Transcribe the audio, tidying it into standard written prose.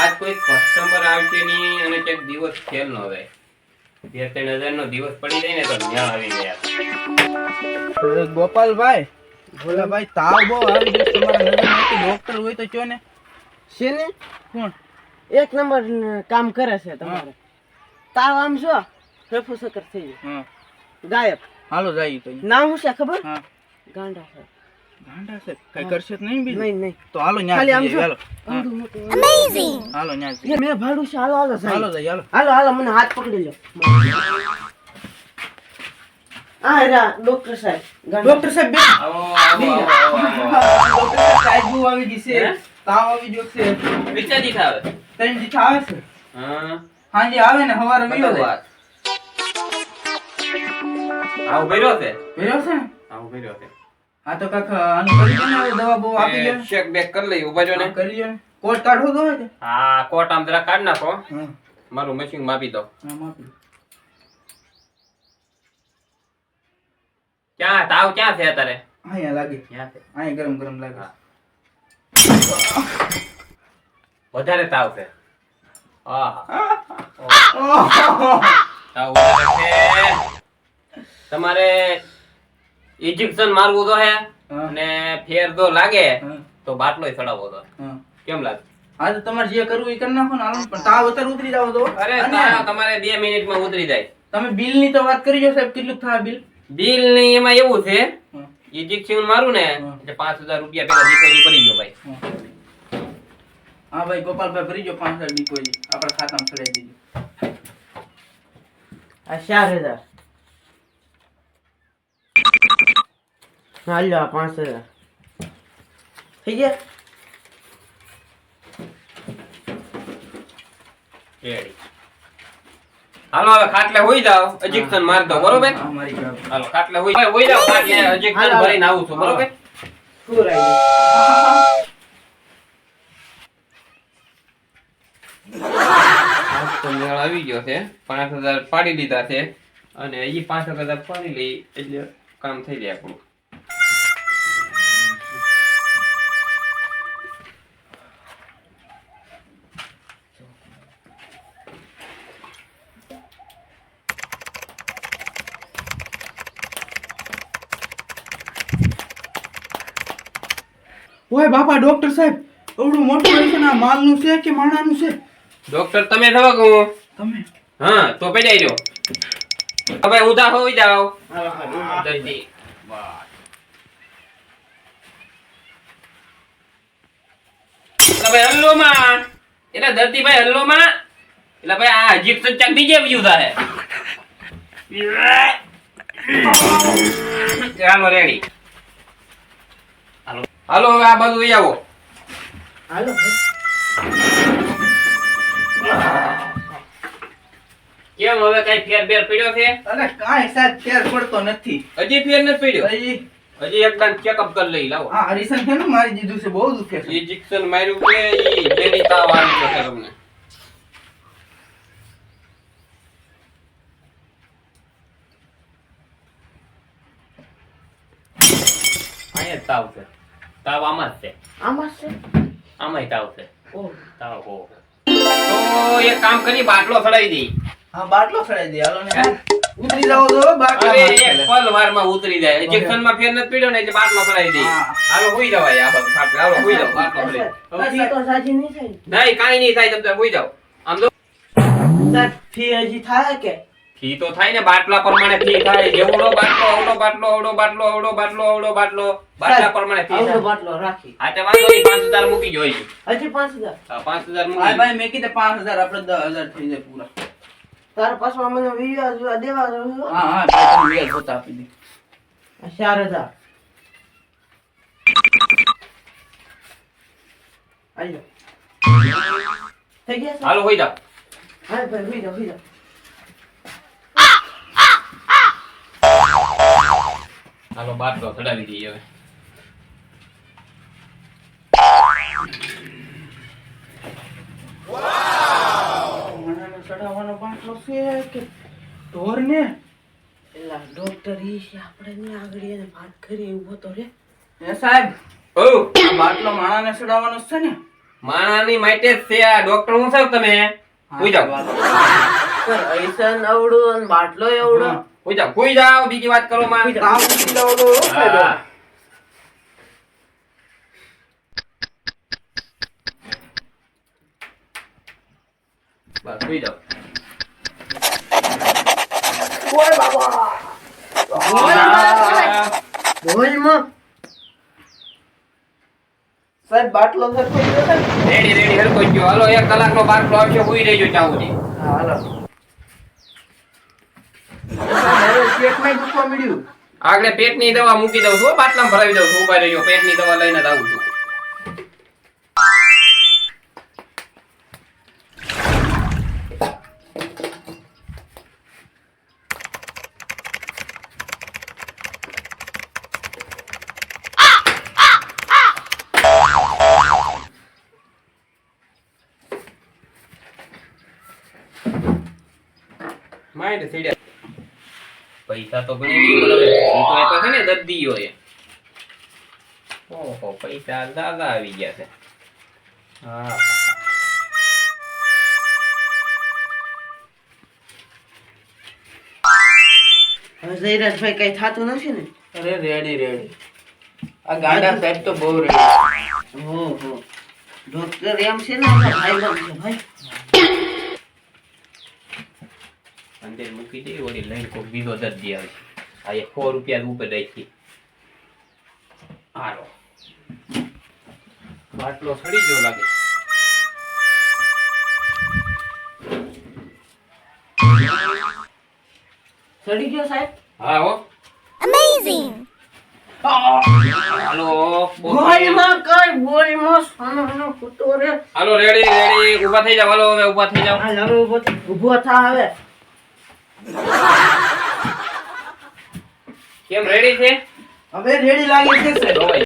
આજ કોઈ કસ્ટમર આવશે નહીં અને એક દિવસ ફેલ ન હોય. 2-3 હજાર નો દિવસ પડી જાય ને તો ન્યા આવી ગયા. ગોપાલભાઈ ભોલાભાઈ તાવ બહુ આવી ગયો તમારા નજરમાં ડોક્ટર હોય તો કયો ને. છે ને કોણ? એક નંબર કામ કરે છે તમારે. તાવ આમ છો ફેફુ સકર થઈ ગયું હા ગાયબ. હાલો જાય તો. નામ શું છે ખબર? હા ગાંડા છે. ગાંડા છે કઈ કરશે તો નહીં બીજું? નહીં નહીં તો હાલો ન્યા ખાલી આમ જઈએ, જો. હાલો અમેઝિંગ. હાલો ન્યા જઈએ. મેં ભાડું છે હાલો હાલો હાલો સાહેબ. જઈએ, હાલો. હાલો હાલો મને હાથ પકડી લો. આ રા ડોક્ટર સાહેબ. ડોક્ટર સાહેબ બે આવો આવો આવો ડોક્ટર સાહેબ બહુ આવી ગઈ છે. હે? તાવ આવી ગયો છે. વિચારી થાવે. 3 દિવસ આવે છે. હા હાંજે આવે ને સવારે વિયો જાય. આવો ભર્યો છે. ભેરો છે ને? આવો ભર્યો છે. હા તો કાક આનું કરી દો ને, હવે દવા બહુ આપી દો ને. શેક બેક કરી લઈ ઉભા જો ને. હા, કરી દો ને. કોટ કાઢો દો ને. હા કોટ આમ જરા કાઢ નાખો. હા મારું મશીન માપી દો. હા માપી. ક્યાં તાવ ક્યાં છે અત્યારે? અહીંયા લાગે. ક્યાં છે? અહીંયા ગરમ ગરમ લાગે. હા. વધારે તાવ છે. આહા. તાવ વધારે છે. તમારે ઇન્જેક્શન મારવું તો હે હા. અને ફેર તો લાગે હા, તો બાટલોય ચડાવવો તો. હા. કેમ લાગે? હા તો તમારે જે કરવું એ કરી નાખો ને, હાલો ને. પણ તાવ અત્યારે ઉતરી જાવ તો. અરે અને તાવ તમારે 2 મિનિટમાં ઉતરી જાય. તમે બિલ ની તો વાત કરી જો સાહેબ, કેટલું થાય બિલ? બિલ ની એમાં એવું છે હા, ઇન્જેક્શન મારું ને હા. એટલે 5000 રૂપિયા પેલા ડિપોઝિટ કરી ગયો ભાઈ. હા. હા ભાઈ ગોપાલભાઈ ભરી જો 5000 ડિપોઝિટ આપણા ખાતામાં ચડાવી દેજો. આ 4000. હાલો આ 5000 થઈ ગયા. રેડી. હાલો હવે ખાટલે હોઈ જાઓ, ઇન્જેક્શન માર દો બરોબર. હા, મારી જાવ. હાલો ખાટલે હોઈ જાઓ, ખાટલે ઇન્જેક્શન હાલો. ભરીને આવું છું બરોબર. શું રાઈ આજ તો મેળ આવી ગયો છે. 5000 પાડી દીધા છે અને ઈ 5000 પાડી લઈ એટલે કામ થઈ જાય આપણું. ઓય બાપા ડોક્ટર સાહેબ, એવડું મોટું ઓપરેશન આ માલનું છે કે માણાનું છે? ડોક્ટર તમે થવા કહું? તમે હા તો પડાઈ દો. હવે ઉધા હોઈ જાઓ હાલો હાલો. જલ્દી. વાહ. એટલે ભાઈ હલ્લો માં, એટલે દર્દી ભાઈ હલ્લો માં, એટલે ભાઈ આ ઇન્જેક્શન ચાક બીજે બીજું થાય. ચાલો રેડી. હાલો હાલો હવે આ બાજુ લઈ આવો. હાલો કેમ હવે કઈ ફેર બેર પડ્યો છે? અરે કાંઈ સાહેબ ફેર પડતો નથી. હજી ફેર નથી પડ્યો? હજી હજી એકદમ ચેકઅપ કરી લઈ લાવો. આ હરીસન છે ને મારી દીધું છે, બહુ દુખે છે. ઇન્જેક્શન માર્યું કે ઈ જેની તાવ આવી ગયો છે તમને? અહીંયા જ તાવ છે. તાવ આમાં જ છે. આમાં છે. આમાંય તાવ છે. ઓહ તાવ હો. તો એક કામ કરી બાટલો ચડાવી દઈ. હા બાટલો ચડાવી દે, હાલો ને. ઉતરી જાવ તો બાટલો. અરે એક પલ વારમાં ઉતરી જાય. ઇન્જેક્શન માં ફેર નથી પડ્યો ને એટલે બાટલો ચડાવી દઈ. હા. હાલો હોઈ જવાય આ બધું ખાટલે. હાલો હોઈ જાવ બાટલો ચડાવી. ફી તો સાજી નહીં થાય ને? નહીં કાંઈ નહીં થાય તમે હોઈ જાવ. આમ તો સાહેબ ફી હજી થાય કે? ફી તો થાય ને બાટલા પ્રમાણે ફી થાય. જેવડો બાટલો આવડો બાટલો આવડો બાટલો આવડો બાટલો આવડો બાટલો બાટલા પ્રમાણે ફી આવડો થાય. બાટલો રાખી. હા તે વાંધો નહીં 5000 મૂકી જોઈ. હજી 5000. હા 5000 હા મૂકી. ભાઈ મેં કીધું 5000 આપણે 10000 થઈ જાય પૂરા. તારા પાછમાં મને વિવ્યા દેવા રહ્યો. હા હા ભાઈ તમે વ્યાજ હોતા આપી દે. 4000. આયો. થઈ ગયા સર? હાલો હોઈ જાવ. હા ભાઈ હોઈ જાઓ હોઈ જાઓ. હાલો બાટલો ચડાવી દઈએ હવે. મને ચડાવવાનો બાટલો છે કે ઢોરને? એલા ડોક્ટર ઈ છે આપણે ને આગળ એને વાત કરી ઉભો તો રે. એ સાહેબ ઓ આ બાટલો માણાને ચડાવવાનો જ છે ને? માણાની માટે જ છે આ ડોક્ટર હું છો તમે સુઈ જાઓ સર અઈસન અવડું અને બાટલો એવડો સુઈ જાઓ બીજી વાત કરો માં તાવ ઉતરી લાવો તો શું ફાયદો? હા. બસ સુઈ જાઓ ઓય બાબા બોલમાં સાહેબ બાટલો સરખો ગયો છે ને? રેડી હરકો ગયો હાલો 1 કલાકનો બાટલો આવશે સુઈ રહેજો ત્યાં સુધી હા હાલો મારે પેટમાં દુખવા મળ્યું. આગળ પેટની દવા મૂકી દઉં છું બાટલામાં ભરાવી દઉં છું ઉભા રહેજો પેટની દવા લઈને જ આવું છું માઇન્ડ સીડ્યા પૈસા તો ગણી નહીં બોલાવે હું તો એ તો છે ને દર્દીઓ એ ઓહો પૈસા દાદા આવી ગયા છે હા હવે જયરાજભાઈ કઈ થાતું નથી ને અરે રેડી આ ગાંડા સાહેબ તો બહુ રેડી. ઓહો ડોક્ટર એમ છે ને આપણા ભાઈબંધ છે ભાઈ અંદર મૂકી દે વળી લઈને કોઈ બીજો દર્દી આવે આ એ 100 રૂપિયા ઉપર રાખી હાલો બાટલો સડી ગયો લાગે સડી ગયો સાહેબ હા હો હાલો ગોળીમાં કઈ ગોળીમાં સોનો ફૂટો રે હાલો રેડી ઊભા થઈ જાવ હાલો હવે ઊભા થઈ જાવ હાલ હવે ઊભો થા હવે કેમ રેડી છે હવે રેડી લાગે છે સાહેબ. તો ભાઈ